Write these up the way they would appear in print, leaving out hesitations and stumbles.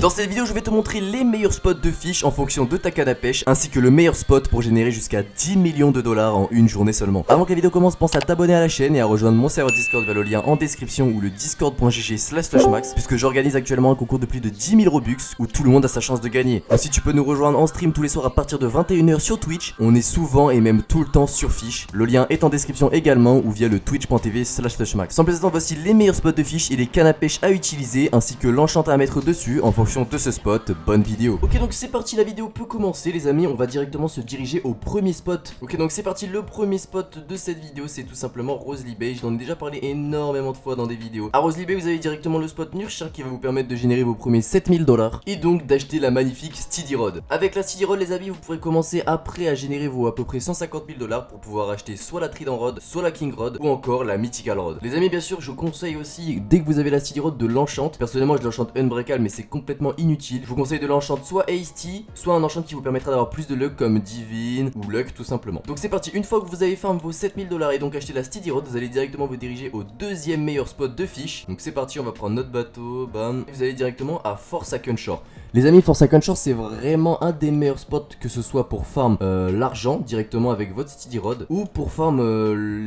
Dans cette vidéo je vais te montrer les meilleurs spots de fish en fonction de ta canne à pêche, ainsi que le meilleur spot pour générer jusqu'à 10 millions de dollars en une journée seulement. Avant que la vidéo commence, pense à t'abonner à la chaîne et à rejoindre mon serveur Discord via le lien en description ou le discord.gg/max, puisque j'organise actuellement un concours de plus de 10 000 Robux où tout le monde a sa chance de gagner. Ainsi tu peux nous rejoindre en stream tous les soirs à partir de 21 h sur Twitch. On est souvent et même tout le temps sur fish. Le lien est en description également ou via le twitch.tv/max. Sans plus attendre, voici les meilleurs spots de fish et les cannes à pêche à utiliser, ainsi que l'enchant à mettre dessus en fonction de ce spot. Bonne vidéo. Ok, donc c'est parti, la vidéo peut commencer les amis, on va directement se diriger au premier spot. Ok, donc c'est parti, le premier spot de cette vidéo c'est tout simplement Rosely Bay. J'en ai déjà parlé énormément de fois dans des vidéos. À Rosely Bay vous avez directement le spot Nurture qui va vous permettre de générer vos premiers 7000 dollars et donc d'acheter la magnifique Steady Rod. Avec la Steady Rod les amis, vous pourrez commencer après à générer vos à peu près 150 000 dollars pour pouvoir acheter soit la Trident Rod, soit la King Rod ou encore la Mythical Rod. Les amis, bien sûr je conseille aussi, dès que vous avez la Steady Rod, de l'enchante. Personnellement je l'enchante Unbreakable mais c'est complètement inutile. Je vous conseille de l'enchante soit Hasty, soit un enchant qui vous permettra d'avoir plus de luck comme Divine ou Luck tout simplement. Donc c'est parti, une fois que vous avez farm vos 7000 dollars et donc acheté la Steady Rod, vous allez directement vous diriger au deuxième meilleur spot de fish. Donc c'est parti, on va prendre notre bateau, bam, et vous allez directement à Forsaken Shore. Les amis, Forsaken Shore c'est vraiment un des meilleurs spots, que ce soit pour farm l'argent directement avec votre Steady Rod ou pour farm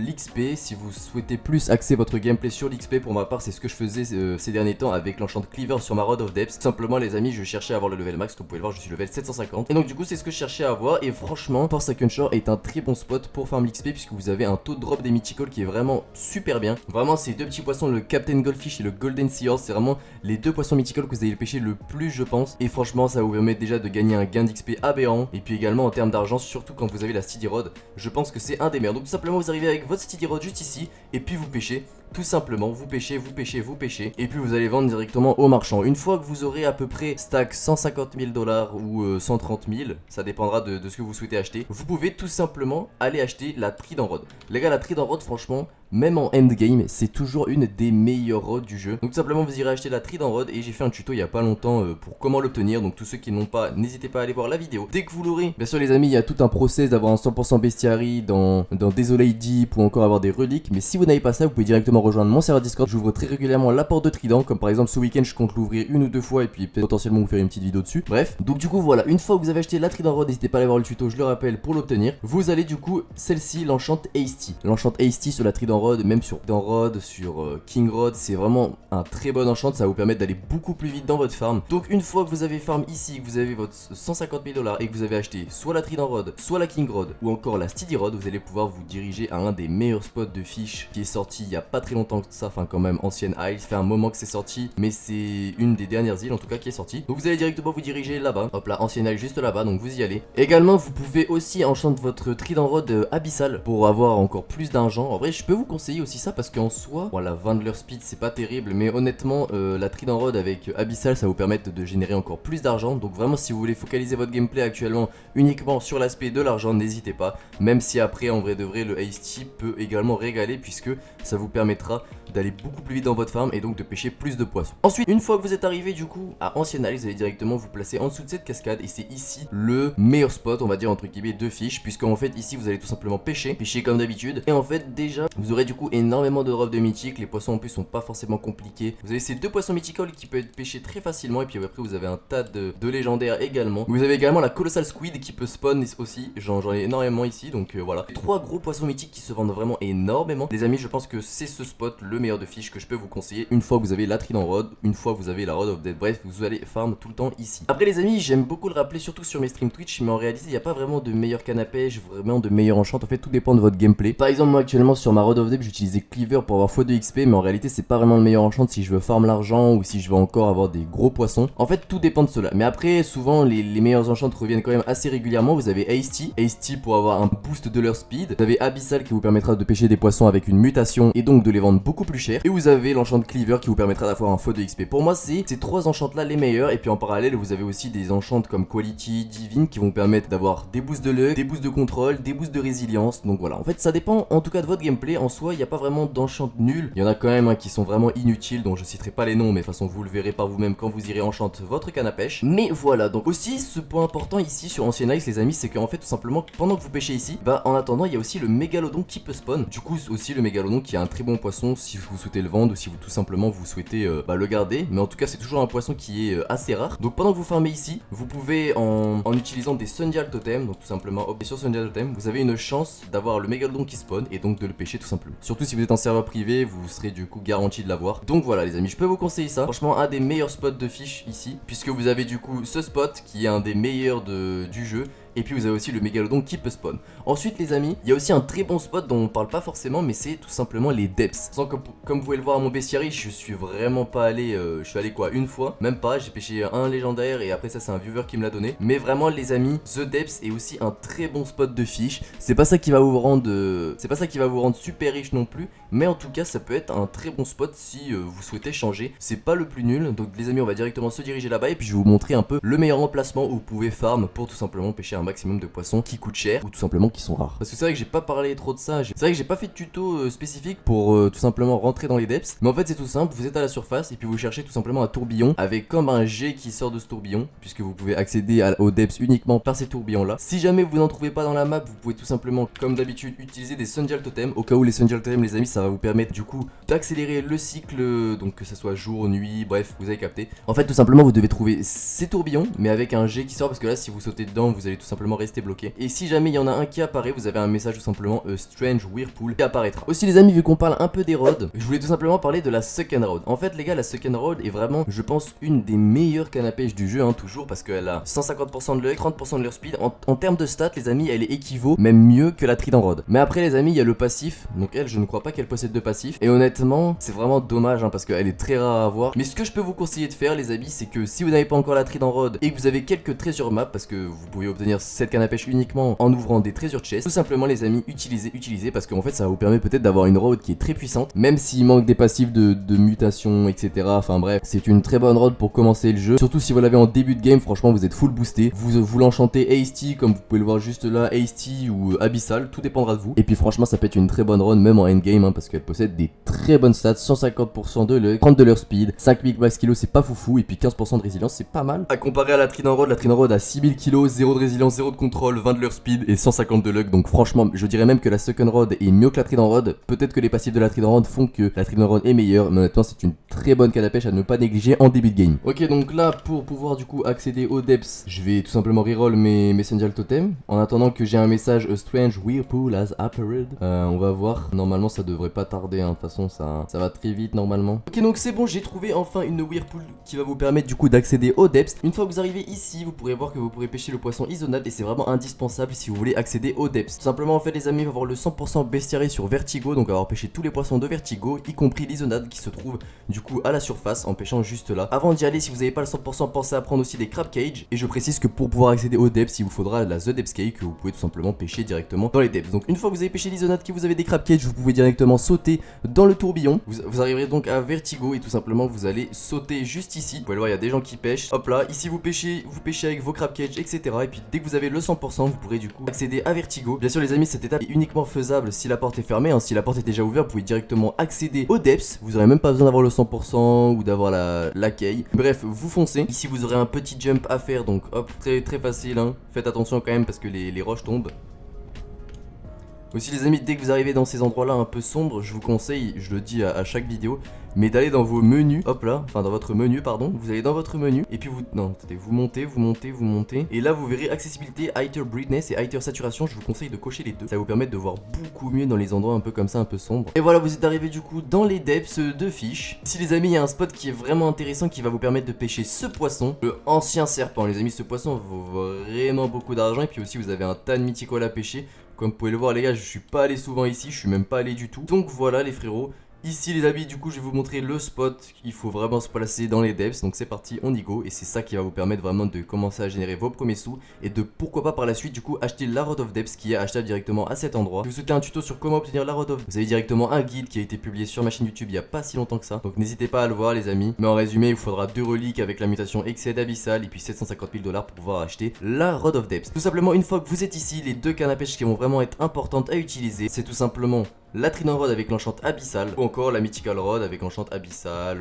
l'XP si vous souhaitez plus axer votre gameplay sur l'XP. Pour ma part c'est ce que je faisais ces derniers temps avec l'enchant Cleaver sur ma Rod of Depth. Simplement les amis, je cherchais à avoir le level max, comme vous pouvez le voir je suis level 750 et donc du coup c'est ce que je cherchais à avoir. Et franchement Forsaken Shore est un très bon spot pour farm l'XP puisque vous avez un taux de drop des mythicals qui est vraiment super bien. Vraiment ces deux petits poissons, le Captain Goldfish et le Golden Seahorse, c'est vraiment les deux poissons mythicals que vous allez pêcher le plus je pense. Et franchement ça vous permet déjà de gagner un gain d'XP aberrant. Et puis également en termes d'argent, surtout quand vous avez la Steady Rod, je pense que c'est un des meilleurs. Donc tout simplement vous arrivez avec votre Steady Rod juste ici et puis vous pêchez. Tout simplement, vous pêchez, et puis vous allez vendre directement au marchand. Une fois que vous aurez à peu près stack 150 000 dollars ou 130 000, ça dépendra de ce que vous souhaitez acheter, vous pouvez tout simplement aller acheter la Trident Rod. Les gars, la Trident Rod, franchement, même en endgame, c'est toujours une des meilleures rods du jeu. Donc tout simplement, vous irez acheter la Trident Rod et j'ai fait un tuto il y a pas longtemps pour comment l'obtenir. Donc tous ceux qui n'ont pas, n'hésitez pas à aller voir la vidéo. Dès que vous l'aurez, bien sûr les amis, il y a tout un process d'avoir un 100% bestiary dans Desolate Deep ou encore avoir des reliques. Mais si vous n'avez pas ça, vous pouvez directement rejoindre mon serveur Discord. J'ouvre très régulièrement la porte de Trident, comme par exemple ce week-end je compte l'ouvrir une ou deux fois et puis potentiellement vous faire une petite vidéo dessus. Bref, donc du coup voilà, une fois que vous avez acheté la Trident Rod, n'hésitez pas à aller voir le tuto, je le rappelle, pour l'obtenir. Vous allez du coup, celle-ci, l'enchante Hasty. L'enchante Hasty sur la Trident Rod, même sur Trident Rod, sur King Rod, c'est vraiment un très bon enchant, ça va vous permettre d'aller beaucoup plus vite dans votre farm. Donc une fois que vous avez farm ici, que vous avez votre 150 000 dollars et que vous avez acheté soit la Trident Rod, soit la King Rod ou encore la Steady Rod, vous allez pouvoir vous diriger à un des meilleurs spots de fish qui est sorti il y a pas très longtemps que ça, enfin quand même ancienne isle, ça fait un moment que c'est sorti, mais c'est une des dernières îles en tout cas qui est sortie. Donc vous allez directement vous diriger là-bas, hop là, ancienne isle juste là-bas, donc vous y allez. Également vous pouvez aussi enchanter votre Trident Rod abyssal pour avoir encore plus d'argent. En vrai je peux vous conseiller aussi ça parce qu'en soi, voilà, Vandler Speed c'est pas terrible, mais honnêtement la Trident Rod avec abyssal ça va vous permettre de générer encore plus d'argent. Donc vraiment si vous voulez focaliser votre gameplay actuellement uniquement sur l'aspect de l'argent, n'hésitez pas, même si après en vrai de vrai le Hasty peut également régaler puisque ça vous permettra d'aller beaucoup plus vite dans votre farm et donc de pêcher plus de poissons. Ensuite, une fois que vous êtes arrivé du coup à Ancienne Isle, vous allez directement vous placer en dessous de cette cascade et c'est ici le meilleur spot, on va dire entre guillemets, de fish, puisqu'en fait ici vous allez tout simplement pêcher comme d'habitude. Et en fait déjà vous aurez du coup énormément de drops de mythiques, les poissons en plus sont pas forcément compliqués. Vous avez ces deux poissons mythical qui peuvent être pêchés très facilement et puis après vous avez un tas de légendaires également. Vous avez également la Colossal Squid qui peut spawn aussi, j'en ai énormément ici, donc voilà. Trois gros poissons mythiques qui se vendent vraiment énormément. Les amis, je pense que c'est ce spot le meilleur de fish que je peux vous conseiller une fois que vous avez la Trident Rod, une fois que vous avez la Rod of Death. Bref, vous allez farm tout le temps ici. Après les amis, j'aime beaucoup le rappeler surtout sur mes streams Twitch, mais en réalité il n'y a pas vraiment de meilleur canne à pêche, vraiment de meilleur enchant. En fait tout dépend de votre gameplay. Par exemple moi actuellement sur ma Rod of Death j'utilisais Cleaver pour avoir x2 XP, mais en réalité c'est pas vraiment le meilleur enchant si je veux farm l'argent ou si je veux encore avoir des gros poissons. En fait tout dépend de cela. Mais après souvent les meilleurs enchants reviennent quand même assez régulièrement. Vous avez Hasty pour avoir un boost de leur speed. Vous avez Abyssal qui vous permettra de pêcher des poissons avec une mutation et donc de les vendre beaucoup plus cher. Et vous avez l'enchant Cleaver qui vous permettra d'avoir un x2 XP. Pour moi c'est ces trois enchants là les meilleurs. Et puis en parallèle vous avez aussi des enchants comme Quality, Divine qui vont permettre d'avoir des boosts de luck, des boosts de contrôle, des boosts de résilience. Donc voilà, en fait ça dépend en tout cas de votre gameplay. En soi il n'y a pas vraiment d'enchant nul. Il y en a quand même qui sont vraiment inutiles, dont je citerai pas les noms, mais de toute façon vous le verrez par vous-même quand vous irez enchanter votre canne à pêche. Mais voilà, donc aussi ce point important ici sur Ancien Ice les amis, c'est qu'en fait tout simplement pendant que vous pêchez ici, bah en attendant il y a aussi le mégalodon qui peut spawn. Du coup aussi le mégalodon qui a un très bon poisson si vous souhaitez le vendre ou si vous tout simplement vous souhaitez le garder. Mais en tout cas c'est toujours un poisson qui est assez rare. Donc pendant que vous farmez ici, vous pouvez en utilisant des Sundial Totem, donc tout simplement hop, et sur Sundial Totem vous avez une chance d'avoir le mégalodon qui spawn et donc de le pêcher tout simplement. Surtout si vous êtes en serveur privé, vous serez du coup garanti de l'avoir. Donc voilà les amis, je peux vous conseiller ça. Franchement un des meilleurs spots de fish ici, puisque vous avez du coup ce spot qui est un des meilleurs du jeu. Et puis vous avez aussi le mégalodon qui peut spawn. Ensuite les amis, il y a aussi un très bon spot dont on parle pas forcément, mais c'est tout simplement les depths. Sans que, comme vous pouvez le voir à mon bestiary, je suis vraiment pas allé, je suis allé quoi, une fois, même pas, j'ai pêché un légendaire et après ça c'est un viewer qui me l'a donné. Mais vraiment les amis, The Depths est aussi un très bon spot de fish. C'est pas ça qui va vous rendre, super riche non plus, mais en tout cas ça peut être un très bon spot si vous souhaitez changer. C'est pas le plus nul, donc les amis on va directement se diriger là-bas et puis je vais vous montrer un peu le meilleur emplacement où vous pouvez farm pour tout simplement pêcher un maximum de poissons qui coûtent cher ou tout simplement qui sont rares. Parce que c'est vrai que j'ai pas parlé trop de ça, c'est vrai que j'ai pas fait de tuto spécifique pour tout simplement rentrer dans les depths, mais en fait c'est tout simple, vous êtes à la surface et puis vous cherchez tout simplement un tourbillon avec comme un jet qui sort de ce tourbillon, puisque vous pouvez accéder aux depths uniquement par ces tourbillons là. Si jamais vous n'en trouvez pas dans la map, vous pouvez tout simplement comme d'habitude utiliser des Sundial Totem, au cas où les Sundial Totem les amis ça va vous permettre du coup d'accélérer le cycle, donc que ça soit jour, nuit, bref vous avez capté. En fait tout simplement vous devez trouver ces tourbillons mais avec un jet qui sort, parce que là si vous sautez dedans vous allez tout simplement rester bloqué. Et si jamais il y en a un qui apparaît, vous avez un message tout simplement Strange Whirlpool qui apparaîtra. Aussi les amis, vu qu'on parle un peu des rods, je voulais tout simplement parler de la Second Rod. En fait les gars, la Second Rod est vraiment, je pense, une des meilleures cannes à pêche du jeu, toujours parce qu'elle a 150% de luck, 30% de leur speed. En termes de stats les amis, elle est équivaut, même mieux que la Trident Rod. Mais après les amis, il y a le passif, donc elle je ne crois pas qu'elle possède de passif. Et honnêtement c'est vraiment dommage parce qu'elle est très rare à avoir. Mais ce que je peux vous conseiller de faire les amis, c'est que si vous n'avez pas encore la Trident Rod et que vous avez quelques trésors map, parce que vous pouvez obtenir cette canne à pêche uniquement en ouvrant des trésors chest, tout simplement les amis, utilisez parce qu'en fait ça vous permet peut-être d'avoir une rod qui est très puissante, même s'il manque des passifs de mutation etc. Enfin bref, c'est une très bonne rod pour commencer le jeu, surtout si vous l'avez en début de game. Franchement vous êtes full boosté, vous l'enchantez hasty comme vous pouvez le voir juste là, hasty ou abyssal, tout dépendra de vous. Et puis franchement ça peut être une très bonne rod même en endgame parce qu'elle possède des très bonnes stats, 150% de luck, 30 de leur speed, 5000 max kilo c'est pas foufou, et puis 15% de résilience c'est pas mal. À comparer à la Trident Rod a 6000 kg, 0 de résilience, 0 de contrôle, 20 de leur speed et 150 de luck. Donc franchement je dirais même que la Second Rod est mieux que la Trident Rod. Peut-être que les passifs de la Trident Rod font que la Trident Rod est meilleure, mais honnêtement c'est une très bonne canne à pêche à ne pas négliger en début de game. Ok, donc là pour pouvoir du coup accéder aux depths, je vais tout simplement reroll mes Sundial Totem en attendant que j'ai un message A Strange Whirlpool has appeared. On va voir, normalement ça devrait pas tarder de toute façon ça va très vite normalement. Ok, donc c'est bon, j'ai trouvé enfin une Whirlpool qui va vous permettre du coup d'accéder aux depths. Une fois que vous arrivez ici, vous pourrez voir que vous pourrez pêcher le poisson Isonade et c'est vraiment indispensable si vous voulez accéder aux depths. Tout simplement en fait les amis, il va avoir le 100% bestiary sur Vertigo, donc avoir pêché tous les poissons de Vertigo, y compris l'Isonade qui se trouve du coup à la surface en pêchant juste là. Avant d'y aller, si vous n'avez pas le 100%, pensez à prendre aussi des crab cage, et je précise que pour pouvoir accéder aux depths, il vous faudra la The Depths Cage que vous pouvez tout simplement pêcher directement dans les depths. Donc une fois que vous avez pêché l'Isonade, que vous avez des crab cage, vous pouvez directement sauter dans le tourbillon. Vous arriverez donc à Vertigo et tout simplement vous allez sauter juste ici. Vous pouvez le voir, il y a des gens qui pêchent. Hop là, ici vous pêchez avec vos crab cage, etc. Et puis dès que vous avez le 100%, vous pourrez du coup accéder à Vertigo. Bien sûr les amis, cette étape est uniquement faisable si la porte est fermée, si la porte est déjà ouverte, vous pouvez directement accéder aux depths. Vous n'aurez même pas besoin d'avoir le 100% ou d'avoir la key. Bref, vous foncez. Ici vous aurez un petit jump à faire, donc hop, très très facile. Faites attention quand même parce que les roches tombent. Aussi les amis, dès que vous arrivez dans ces endroits là un peu sombres, je vous conseille, je le dis à chaque vidéo, mais d'aller dans vos menus, hop là, enfin dans votre menu pardon, vous allez dans votre menu et puis vous montez et là vous verrez accessibilité, Higher Brightness et Higher Saturation. Je vous conseille de cocher les deux, ça va vous permettre de voir beaucoup mieux dans les endroits un peu comme ça, un peu sombres. Et voilà, vous êtes arrivé du coup dans les depths de fish. Ici les amis, il y a un spot qui est vraiment intéressant qui va vous permettre de pêcher ce poisson, le ancien serpent. Les amis, ce poisson vaut vraiment beaucoup d'argent et puis aussi vous avez un tas de mythicals à pêcher. Comme vous pouvez le voir les gars, je suis pas allé souvent ici, je suis même pas allé du tout. Donc voilà les frérots. Ici les amis, du coup je vais vous montrer le spot. Il faut vraiment se placer dans les depths. Donc c'est parti, on y go. Et c'est ça qui va vous permettre vraiment de commencer à générer vos premiers sous. Et de pourquoi pas par la suite du coup acheter la Rod of Depths qui est achetable directement à cet endroit. Si vous souhaitez un tuto sur comment obtenir la Rod of, vous avez directement un guide qui a été publié sur ma chaîne YouTube il y a pas si longtemps que ça. Donc n'hésitez pas à le voir les amis. Mais en résumé, il vous faudra 2 reliques avec la mutation Exced Abyssal et puis 750 000 $ pour pouvoir acheter la Rod of Depths. Tout simplement, une fois que vous êtes ici, les deux cannes à pêche qui vont vraiment être importantes à utiliser, c'est tout simplement la Trident Rod avec l'enchant abyssal, ou encore la Mythical Rod avec l'enchant abyssal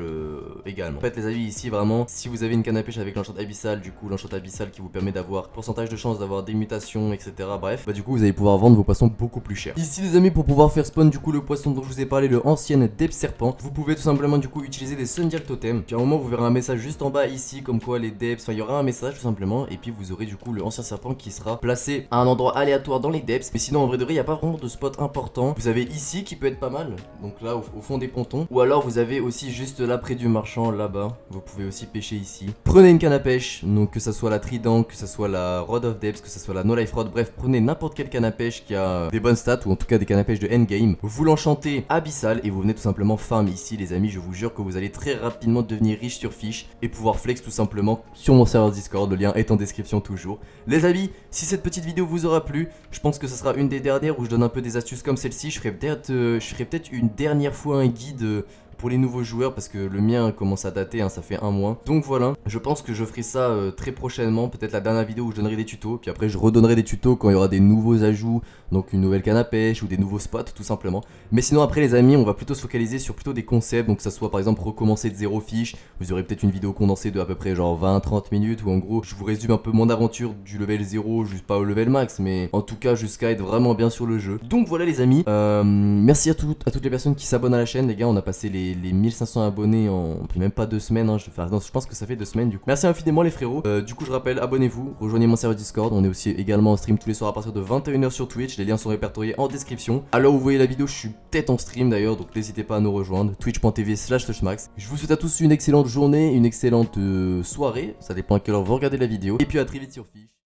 également. En fait les amis ici vraiment, si vous avez une canne à pêche avec l'enchant abyssal, du coup l'enchant abyssal qui vous permet d'avoir pourcentage de chance d'avoir des mutations, etc. Bref, bah du coup vous allez pouvoir vendre vos poissons beaucoup plus cher. Ici les amis, pour pouvoir faire spawn du coup le poisson dont je vous ai parlé, le ancien Depth Serpent, vous pouvez tout simplement du coup utiliser des Sundial Totem. Puis à un moment vous verrez un message juste en bas ici comme quoi les Depths, enfin il y aura un message tout simplement, et puis vous aurez du coup le ancien serpent qui sera placé à un endroit aléatoire dans les Depths. Mais sinon en vrai de vrai il n'y a pas vraiment de spot important. Vous avez ici qui peut être pas mal, donc là au fond des pontons, ou alors vous avez aussi juste là près du marchand là-bas, vous pouvez aussi pêcher ici. Prenez une canne à pêche, donc que ça soit la Trident, que ça soit la Rod of Depths, que ça soit la No Life Rod, bref prenez n'importe quelle canne à pêche qui a des bonnes stats, ou en tout cas des cannes à pêche de endgame. Vous l'enchantez abyssal et vous venez tout simplement farm ici les amis. Je vous jure que vous allez très rapidement devenir riche sur fiche et pouvoir flex tout simplement sur mon serveur Discord, le lien est en description toujours. Les amis, si cette petite vidéo vous aura plu, je pense que ce sera une des dernières où je donne un peu des astuces comme celle-ci. Je ferai peut-être une dernière fois un guide pour les nouveaux joueurs parce que le mien commence à dater, hein, ça fait un mois. Donc voilà, je pense que je ferai ça très prochainement, peut-être la dernière vidéo où je donnerai des tutos, puis après je redonnerai des tutos quand il y aura des nouveaux ajouts, donc une nouvelle canne à pêche ou des nouveaux spots tout simplement. Mais sinon après les amis, on va plutôt se focaliser sur plutôt des concepts, donc que ça soit par exemple recommencer de zéro fiche. Vous aurez peut-être une vidéo condensée de à peu près genre 20-30 minutes où en gros je vous résume un peu mon aventure du level 0, juste pas au level max, mais en tout cas jusqu'à être vraiment bien sur le jeu. Donc voilà les amis, merci à toutes les personnes qui s'abonnent à la chaîne les gars, on a passé les 1500 abonnés en même pas 2 semaines, hein. Non, je pense que ça fait 2 semaines du coup. Merci infiniment les frérots, du coup je rappelle, abonnez-vous, rejoignez mon serveur Discord, on est aussi également en stream tous les soirs à partir de 21h sur Twitch, les liens sont répertoriés en description. Alors vous voyez la vidéo, je suis peut-être en stream d'ailleurs, donc n'hésitez pas à nous rejoindre, twitch.tv/touchmax. Je vous souhaite à tous une excellente journée, une excellente soirée, ça dépend à quelle heure vous regardez la vidéo, et puis à très vite sur Fiche.